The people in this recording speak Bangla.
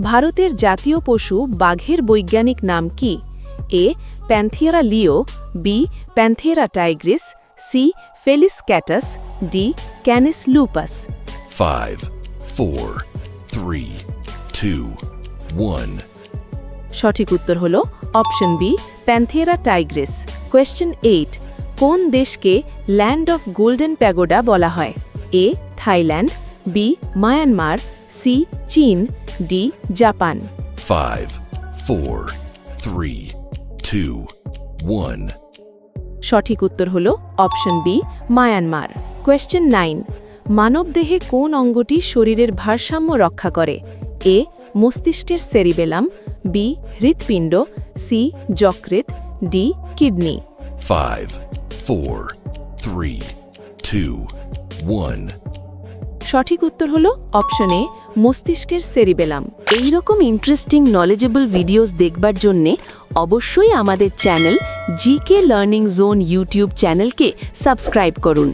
ভারতের জাতীয় পশু বাঘের বৈজ্ঞানিক নাম কি? A. Panthera leo, B. Panthera tigris, C. Felis catus, D. Canis lupus. 5, 4, 3, 2, 1. সঠিক উত্তর হল option B, Panthera tigris. Question 8, কোন দেশকে ল্যান্ড অফ গোল্ডেন প্যাগোডা বলা হয়? A. Thailand, B. Myanmar, C. চীন, ডি. জাপান। 5, 4, 3, 2, 1. সঠিক উত্তর হল অপশন বি, মায়ানমার। কোয়েশ্চেন 9, মানবদেহে কোন অঙ্গটি শরীরের ভারসাম্য রক্ষা করে? এ. মস্তিষ্কের সেরিবেলাম, বি. হৃৎপিণ্ড, সি. যকৃৎ, ডি. কিডনি। 5, 4, 3, 2, 1. সঠিক উত্তর হল অপশন এ, মস্তিষ্কের সেরিবেলাম। এই রকম ইন্টারেস্টিং নলেজেবল ভিডিওস দেখবার জন্যে অবশ্যই আমাদের channel GK learning zone YouTube চ্যানেলকে সাবস্ক্রাইব করুন।